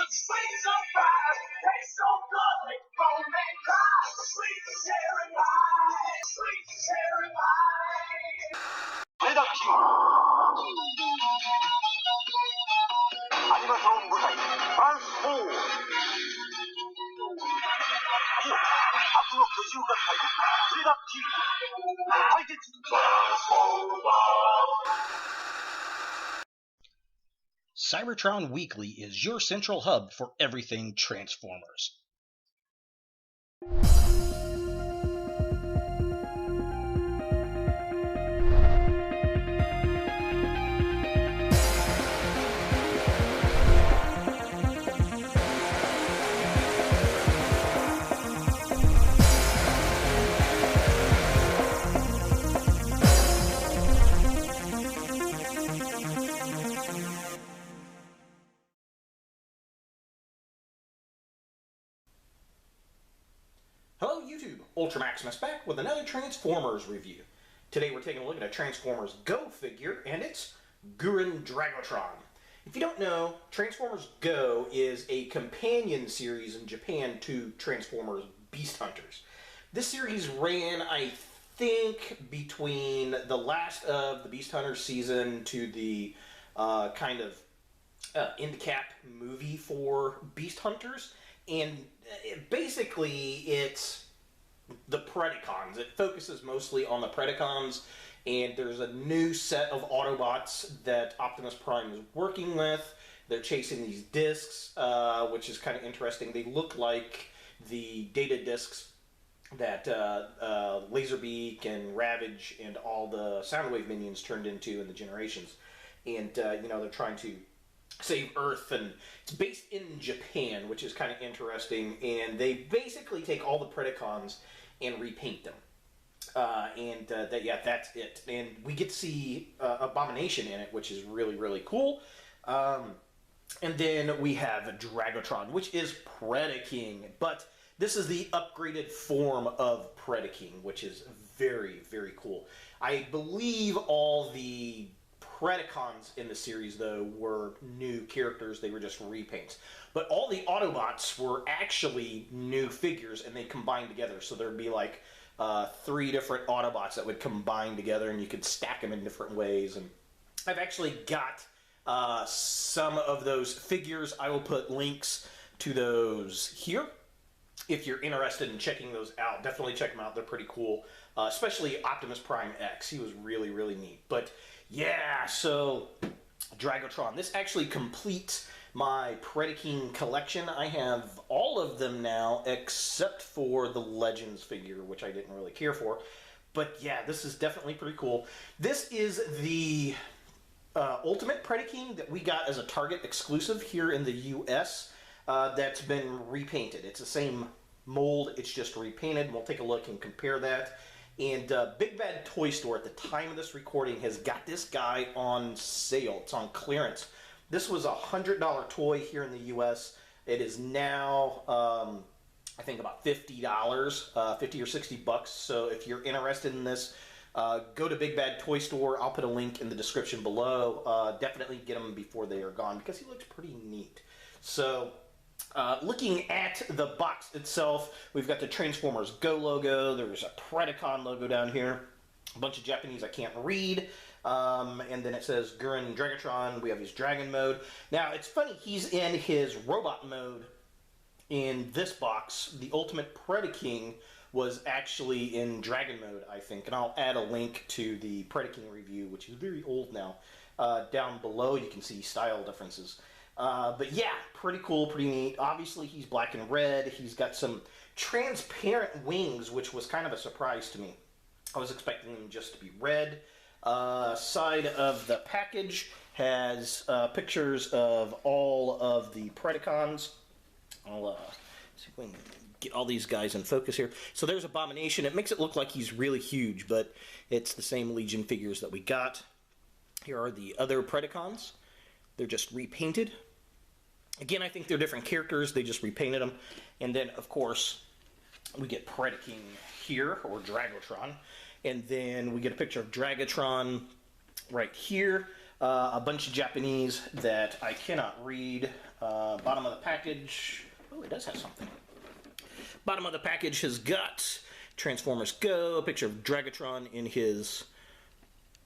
Sweet surprise, tastes so good, make grown men cry. Sweet cherry pie, sweet cherry pie. レダッキンアニマトロン舞台トランスフォーム悪の居住合体レダッキン対決トランスフォーマー Cybertron Weekly is your central hub for everything Transformers. Hello YouTube, Ultra Maximus back with another Transformers review. Today we're taking a look at a Transformers Go figure, and it's Guren Dragotron. If you don't know, Transformers Go is a companion series in Japan to Transformers Beast Hunters. This series ran, I think, between the last of the Beast Hunters season to the kind of end cap movie for Beast Hunters. And basically, it's the Predacons. It focuses mostly on the Predacons, and there's a new set of Autobots that Optimus Prime is working with. They're chasing these discs, which is kind of interesting. They look like the data discs that Laserbeak and Ravage and all the Soundwave minions turned into in the Generations. And, you know, they're trying to save Earth, and it's based in Japan, which is kind of interesting, and they basically take all the Predacons and repaint them. That's it. And we get to see Abomination in it, which is really, really cool. And then we have Dragotron, which is Predaking, but this is the upgraded form of Predaking, which is very, very cool. I believe all the Predacons in the series, though, were new characters. They were just repaints. But all the Autobots were actually new figures, and they combined together. So there'd be like 3 different Autobots that would combine together, and you could stack them in different ways. And I've actually got some of those figures. I will put links to those here if you're interested in checking those out. Definitely check them out. They're pretty cool, especially Optimus Prime X. He was really, really neat. But yeah, so Dragotron. This actually completes my Predaking collection. I have all of them now except for the Legends figure, which I didn't really care for. But yeah, this is definitely pretty cool. This is the Ultimate Predaking that we got as a Target exclusive here in the US that's been repainted. It's the same mold, it's just repainted. We'll take a look and compare that. And Big Bad Toy Store at the time of this recording has got this guy on sale. It's on clearance. This was a $100 toy here in the US. It is now, I think, about $50, 50 or 60 bucks. So if you're interested in this, go to Big Bad Toy Store. I'll put a link in the description below. Definitely get them before they are gone because he looks pretty neat. So looking at the box itself, we've got the Transformers Go logo. There's a Predacon logo down here. A bunch of Japanese I can't read. And then it says Guren Dragotron. We have his Dragon mode. Now, it's funny, he's in his robot mode in this box. The Ultimate Predaking was actually in Dragon mode, I think. And I'll add a link to the Predaking review, which is very old now. Down below, you can see style differences. But yeah, pretty cool, pretty neat. Obviously, he's black and red. He's got some transparent wings, which was kind of a surprise to me. I was expecting them just to be red. Side of the package has pictures of all of the Predacons. I'll see if we can get all these guys in focus here. So there's Abomination. It makes it look like he's really huge, but it's the same Legion figures that we got. Here are the other Predacons. They're just repainted. Again, I think they're different characters. They just repainted them. And then, of course, we get Predaking here, or Dragotron. And then we get a picture of Dragotron right here. A bunch of Japanese that I cannot read. Bottom of the package. Oh, it does have something. Bottom of the package has got Transformers Go, a picture of Dragotron in his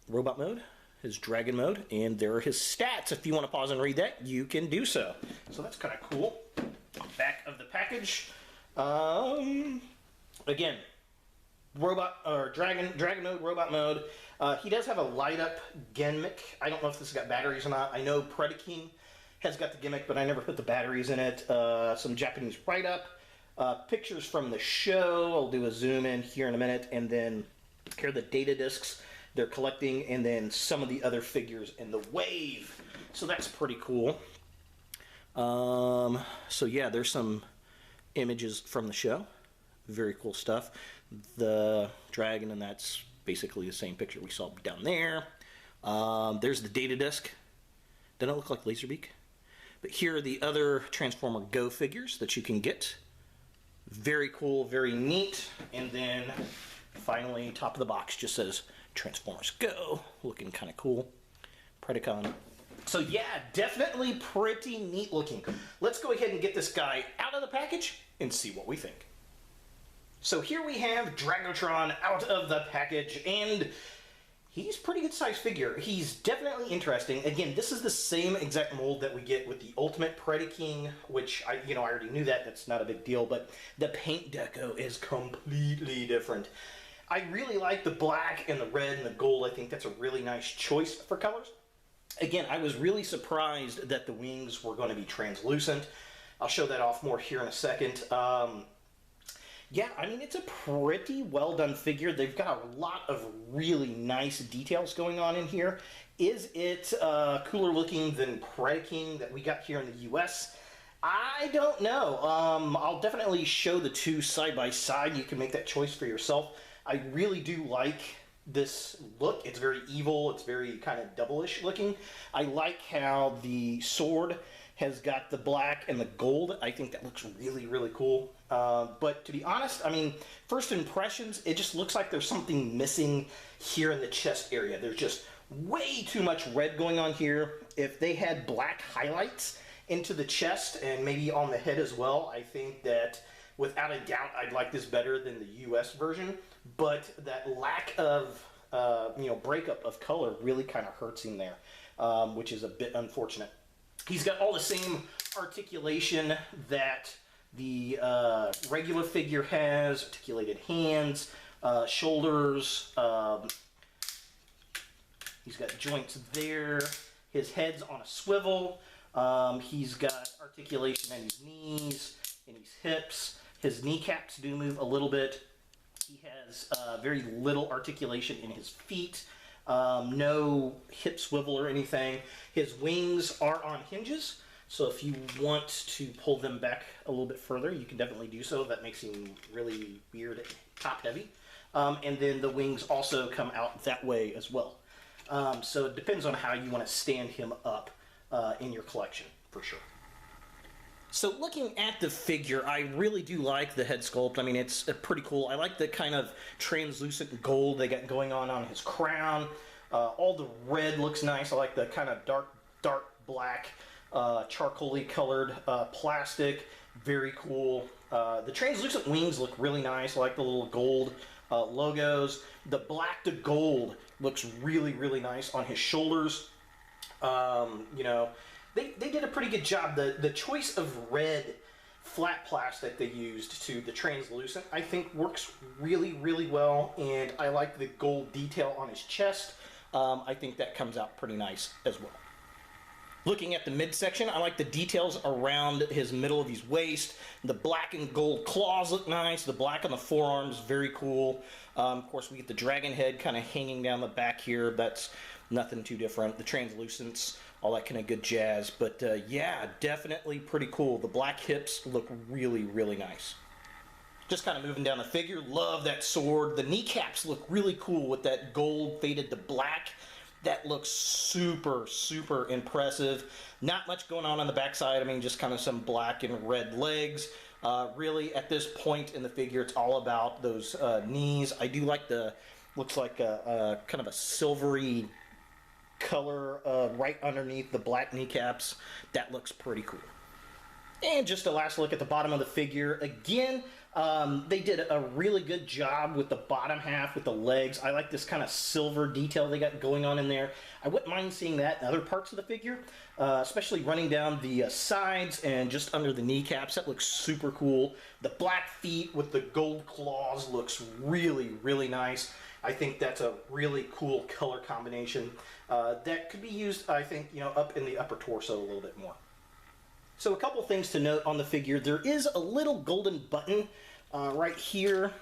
robot mode, his dragon mode, and there are his stats. If you want to pause and read that, you can do so. So that's kind of cool. Back of the package. Again, robot or dragon mode, robot mode. He does have a light up gimmick. I don't know if this has got batteries or not. I know Predaking has got the gimmick, but I never put the batteries in it. Some Japanese write up. Pictures from the show. I'll do a zoom in here in a minute, and then here are the data discs they're collecting, and then some of the other figures in the wave. So that's pretty cool. So yeah, there's some images from the show. Very cool stuff. The dragon, and that's basically the same picture we saw down there. There's the data disc. Doesn't it look like Laserbeak? But here are the other Transformer Go figures that you can get. Very cool, very neat. And then finally, top of the box just says Transformers Go. Looking kind of cool. Predacon. So yeah, definitely pretty neat looking. Let's go ahead and get this guy out of the package and see what we think. So here we have Dragotron out of the package, and he's a pretty good size figure. He's definitely interesting. Again, this is the same exact mold that we get with the Ultimate Predaking, which I already knew that. That's not a big deal, but the paint deco is completely different. I really like the black and the red and the gold. I think that's a really nice choice for colors. Again, I was really surprised that the wings were going to be translucent. I'll show that off more here in a second. Yeah, I mean, it's a pretty well done figure. They've got a lot of really nice details going on in here. Is it cooler looking than Predaking that we got here in the US? I don't know. I'll definitely show the two side by side. You can make that choice for yourself. I really do like this look. It's very evil. It's very kind of double-ish looking. I like how the sword has got the black and the gold. I think that looks really, really cool. But to be honest, I mean, first impressions, it just looks like there's something missing here in the chest area. There's just way too much red going on here. If they had black highlights into the chest and maybe on the head as well, I think that without a doubt, I'd like this better than the US version. But that lack of, breakup of color really kind of hurts him there, which is a bit unfortunate. He's got all the same articulation that the regular figure has. Articulated hands, shoulders. He's got joints there. His head's on a swivel. He's got articulation in his knees, in his hips. His kneecaps do move a little bit. He has very little articulation in his feet. No hip swivel or anything. His wings are on hinges, so if you want to pull them back a little bit further, you can definitely do so. That makes him really weird, top heavy. And then the wings also come out that way as well. So it depends on how you want to stand him up in your collection, for sure. So looking at the figure, I really do like the head sculpt. I mean, it's pretty cool. I like the kind of translucent gold they got going on his crown. All the red looks nice. I like the kind of dark black, charcoaly colored plastic. Very cool. The translucent wings look really nice. I like the little gold logos. The black to gold looks really, really nice on his shoulders. They did a pretty good job. The choice of red flat plastic they used to the translucent, I think, works really, really well. And I like the gold detail on his chest. I think that comes out pretty nice as well. Looking at the midsection, I like the details around his middle of his waist. The black and gold claws look nice. The black on the forearms, very cool. Of course, we get the dragon head kind of hanging down the back here. That's nothing too different. The translucents, all that kind of good jazz. But yeah, definitely pretty cool. The black hips look really, really nice. Just kind of moving down the figure. Love that sword. The kneecaps look really cool with that gold faded to black. That looks super, super impressive. Not much going on the backside. I mean, just kind of some black and red legs. Really, at this point in the figure, it's all about those knees. I do like the, looks like a kind of a silvery color right underneath the black kneecaps. That looks pretty cool. And just a last look at the bottom of the figure. Again, they did a really good job with the bottom half, with the legs. I like this kind of silver detail they got going on in there. I wouldn't mind seeing that in other parts of the figure, especially running down the sides and just under the kneecaps. That looks super cool. The black feet with the gold claws looks really, really nice. I think that's a really cool color combination that could be used, I think, up in the upper torso a little bit more. So a couple things to note on the figure. There is a little golden button right here.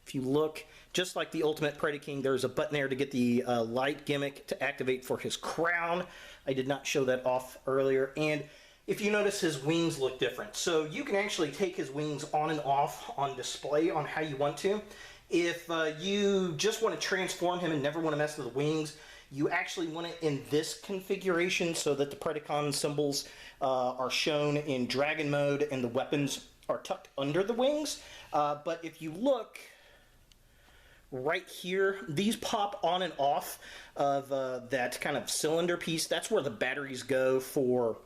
If you look, just like the Ultimate Predaking, there's a button there to get the light gimmick to activate for his crown. I did not show that off earlier. And if you notice, his wings look different. So you can actually take his wings on and off on display on how you want to. If you just want to transform him and never want to mess with the wings, you actually want it in this configuration so that the Predacon symbols are shown in dragon mode and the weapons are tucked under the wings. But if you look right here, these pop on and off of that kind of cylinder piece. That's where the batteries go for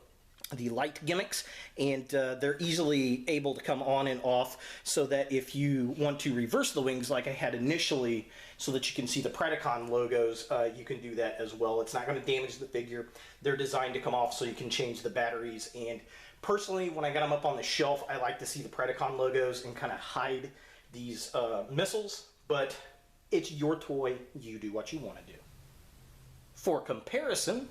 the light gimmicks, and they're easily able to come on and off so that if you want to reverse the wings like I had initially so that you can see the Predacon logos, you can do that as well. It's not going to damage the figure. They're designed to come off so you can change the batteries, and personally when I got them up on the shelf, I like to see the Predacon logos and kind of hide these missiles, but it's your toy. You do what you want to do. For comparison,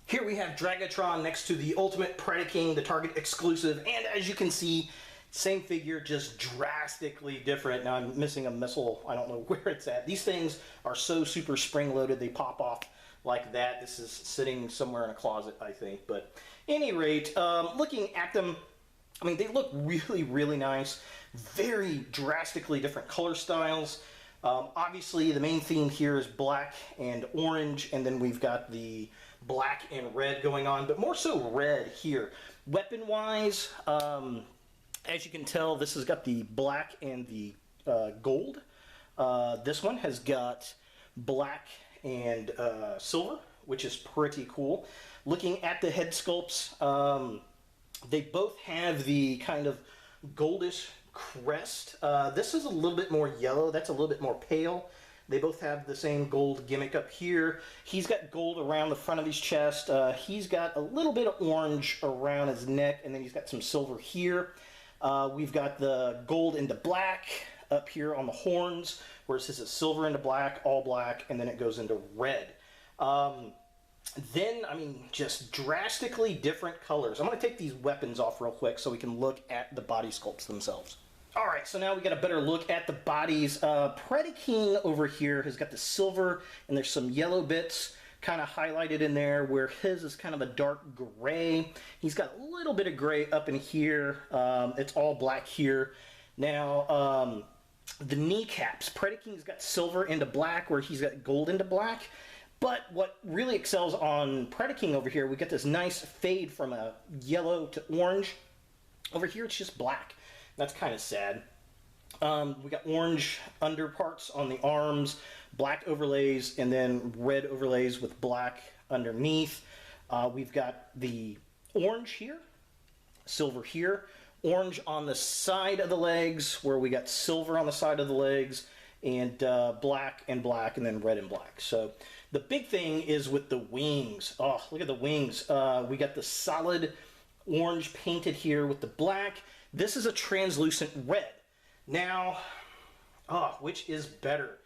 here we have Dragotron next to the Ultimate Predaking, the Target exclusive, and as you can see, same figure, just drastically different. Now I'm missing a missile. I don't know where it's at. These things are so super spring-loaded, they pop off like that. This is sitting somewhere in a closet, I think. But at any rate, looking at them, I mean, they look really, really nice. Very drastically different color styles. Obviously, the main theme here is black and orange, and then we've got the black and red going on, but more so red here. Weapon-wise, as you can tell, this has got the black and the gold. This one has got black and silver, which is pretty cool. Looking at the head sculpts, they both have the kind of goldish crest. This is a little bit more yellow. That's a little bit more pale. They both have the same gold gimmick up here. He's got gold around the front of his chest. He's got a little bit of orange around his neck, and then he's got some silver here. We've got the gold into black up here on the horns, whereas this is silver into black, all black, and then it goes into red. Then, I mean, just drastically different colors. I'm going to take these weapons off real quick so we can look at the body sculpts themselves. Alright, so now we got a better look at the bodies. Predaking over here has got the silver, and there's some yellow bits kind of highlighted in there, where his is kind of a dark gray. He's got a little bit of gray up in here. It's all black here. Now, the kneecaps. Predaking's got silver into black, where he's got gold into black. But what really excels on Predaking over here, we get this nice fade from a yellow to orange. Over here, it's just black. That's kind of sad. We got orange underparts on the arms, black overlays, and then red overlays with black underneath. We've got the orange here, silver here, orange on the side of the legs, where we got silver on the side of the legs, and black, and then red and black. So the big thing is with the wings. Oh, look at the wings. We got the solid orange painted here with the black. This is a translucent red. Now, which is better?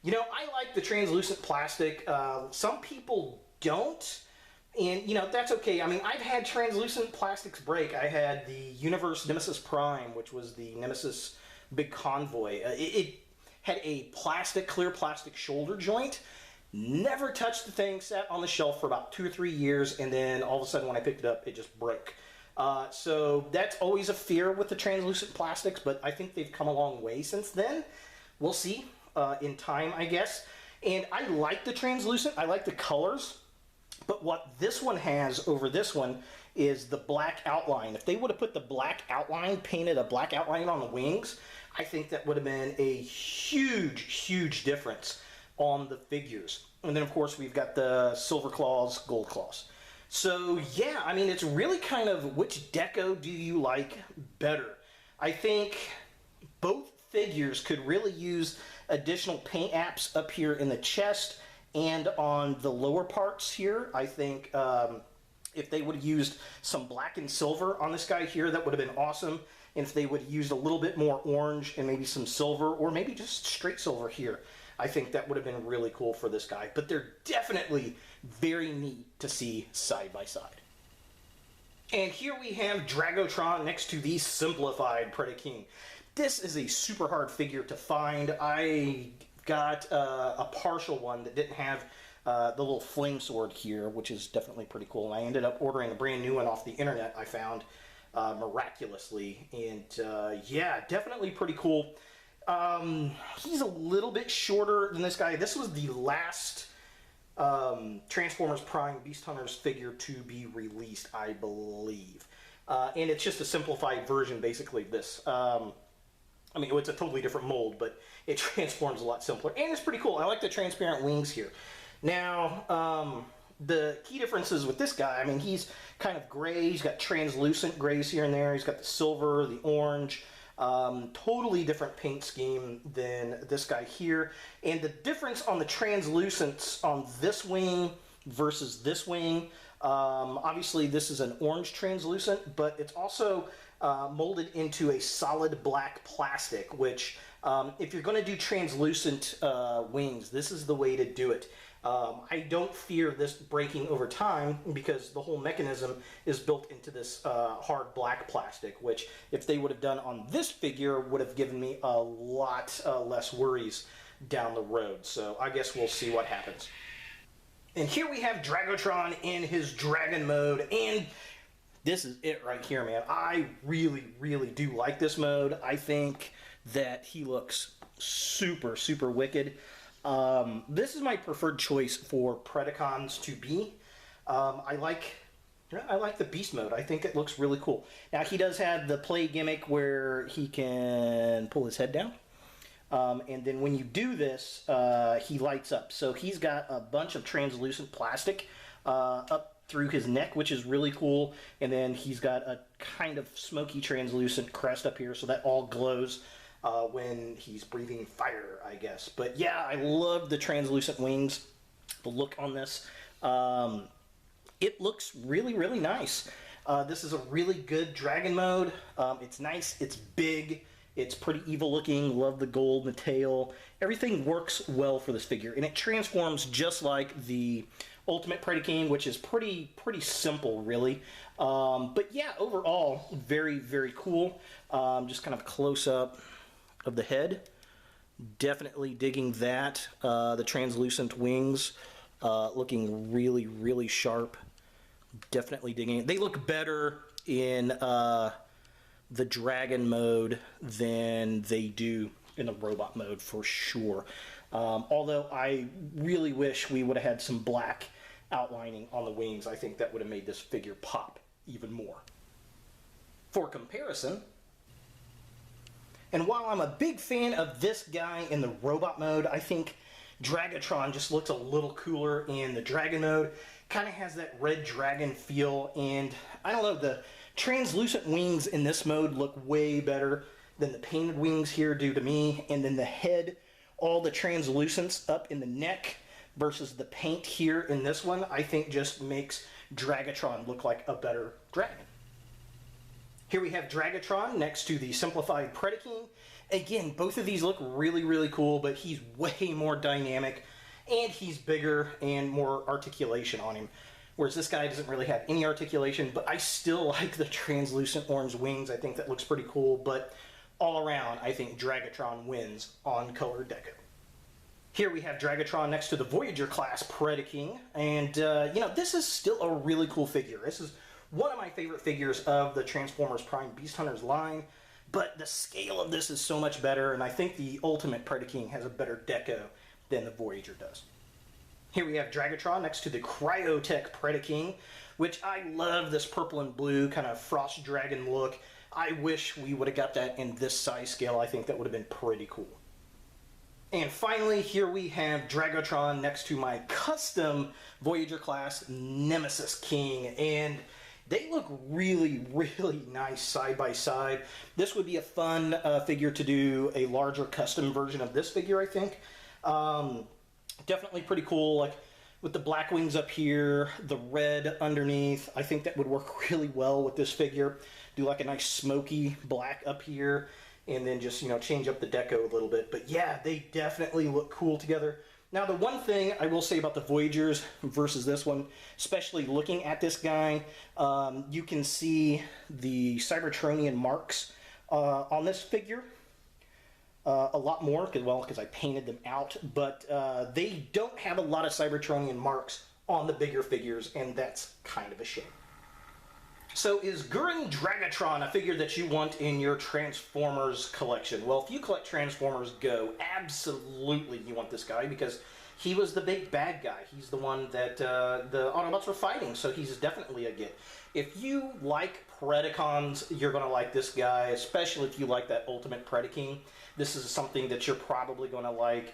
You know, I like the translucent plastic. Some people don't, and you know, that's okay. I mean, I've had translucent plastics break. I had the Universe Nemesis Prime, which was the Nemesis Big Convoy. It had a clear plastic shoulder joint. Never touched the thing, sat on the shelf for about 2 or 3 years, and then all of a sudden when I picked it up, it just broke. So that's always a fear with the translucent plastics, but I think they've come a long way since then. We'll see in time, I guess. And I like the translucent. I like the colors. But what this one has over this one is the black outline. If they would have put the black outline, painted a black outline on the wings, I think that would have been a huge, huge difference on the figures. And then, of course, we've got the silver claws, gold claws. So yeah, I mean, it's really kind of which deco do you like better? I think both figures could really use additional paint apps up here in the chest and on the lower parts here. I think if they would have used some black and silver on this guy here, that would have been awesome. And if they would have used a little bit more orange and maybe some silver, or maybe just straight silver here, I think that would have been really cool for this guy. But they're definitely very neat to see side by side. And here we have Dragotron next to the simplified Predaking. This is a super hard figure to find. I got a partial one that didn't have the little flame sword here, which is definitely pretty cool. And I ended up ordering a brand new one off the internet I found miraculously. And yeah, definitely pretty cool. He's a little bit shorter than this guy. This was the last Transformers Prime Beast Hunters figure to be released, I believe. And it's just a simplified version, basically, of this. I mean, it's a totally different mold, but it transforms a lot simpler. And it's pretty cool. I like the transparent wings here. Now, the key differences with this guy, I mean, he's kind of gray. He's got translucent grays here and there. He's got the silver, the orange. Totally different paint scheme than this guy here. And the difference on the translucence on this wing versus this wing, obviously this is an orange translucent, but it's also molded into a solid black plastic, which if you're going to do translucent wings, this is the way to do it. I don't fear this breaking over time because the whole mechanism is built into this hard black plastic, which if they would have done on this figure would have given me a lot less worries down the road. So I guess we'll see what happens. And here we have Dragotron in his dragon mode, and this is it right here, man. I really, really do like this mode. I think that he looks super, super wicked. This is my preferred choice for Predacons to be. I like the Beast mode. I think it looks really cool. Now, he does have the play gimmick where he can pull his head down. And then when you do this, he lights up. So he's got a bunch of translucent plastic up through his neck, which is really cool. And then he's got a kind of smoky translucent crest up here, so that all glows when he's breathing fire, I guess. But yeah, I love the translucent wings, the look on this. It looks really, really nice. This is a really good dragon mode. It's nice, it's big, it's pretty evil looking. Love the gold and the tail. Everything works well for this figure, and it transforms just like the Ultimate Predaking, which is pretty simple, really. But yeah, overall, very, very cool. Just kind of close up of the head. Definitely digging that. The translucent wings looking really, really sharp. Definitely digging it. They look better in the dragon mode than they do in the robot mode, for sure. Although I really wish we would have had some black outlining on the wings. I think that would have made this figure pop even more. For comparison, and while I'm a big fan of this guy in the robot mode, I think Dragotron just looks a little cooler in the dragon mode. Kind of has that red dragon feel, and I don't know, the translucent wings in this mode look way better than the painted wings here do to me. And then the head, all the translucence up in the neck versus the paint here in this one, I think just makes Dragotron look like a better dragon. Here we have Dragotron next to the simplified Predaking. Again, both of these look really, really cool, but he's way more dynamic, and he's bigger and more articulation on him. Whereas this guy doesn't really have any articulation, but I still like the translucent orange wings. I think that looks pretty cool, but all around, I think Dragotron wins on color deco. Here we have Dragotron next to the Voyager class Predaking, and you know, this is still a really cool figure. This is one of my favorite figures of the Transformers Prime Beast Hunters line, but the scale of this is so much better, and I think the Ultimate Predaking has a better deco than the Voyager does. Here we have Dragotron next to the Cryotech Predaking, which I love this purple and blue kind of frost dragon look. I wish we would have got that in this size scale. I think that would have been pretty cool. And finally, here we have Dragotron next to my custom Voyager class Nemesis King. And they look really, really nice side by side. This would be a fun figure to do a larger custom version of this figure, I think. Definitely pretty cool, like with the black wings up here, the red underneath. I think that would work really well with this figure. Do like a nice smoky black up here, and then just, you know, change up the deco a little bit. But yeah, they definitely look cool together. Now, the one thing I will say about the Voyagers versus this one, especially looking at this guy, you can see the Cybertronian marks on this figure a lot more, because I painted them out, but they don't have a lot of Cybertronian marks on the bigger figures, and that's kind of a shame. So is Guren Dragotron a figure that you want in your Transformers collection? Well, if you collect Transformers Go, absolutely you want this guy, because he was the big bad guy. He's the one that the Autobots were fighting, so he's definitely a get. If you like Predacons, you're going to like this guy, especially if you like that Ultimate Predaking. This is something that you're probably going to like.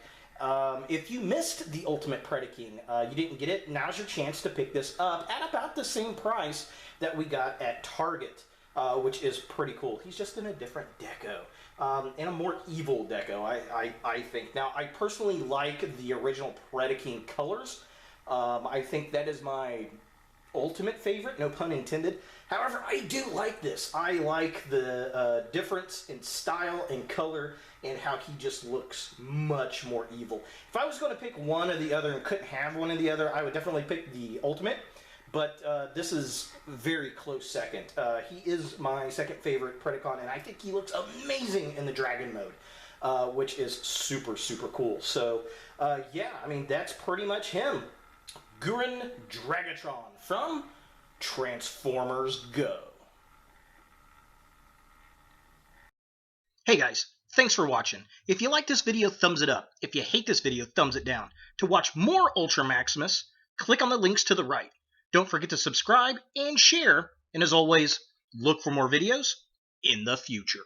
If you missed the Ultimate Predaking, you didn't get it, now's your chance to pick this up at about the same price that we got at Target, which is pretty cool. He's just in a different deco, and a more evil deco, I think. Now, I personally like the original Predaking colors. I think that is my ultimate favorite, no pun intended. However, I do like this. I like the difference in style and color and how he just looks much more evil. If I was going to pick one or the other and couldn't have one or the other, I would definitely pick the Ultimate, but this is very close second. He is my second favorite Predacon, and I think he looks amazing in the Dragon mode, which is super, super cool. So, yeah, I mean, that's pretty much him. Guren Dragotron from Transformers Go. Hey guys, thanks for watching. If you like this video, thumbs it up. If you hate this video, thumbs it down. To watch more Ultra Maximus, click on the links to the right. Don't forget to subscribe and share, and as always, look for more videos in the future.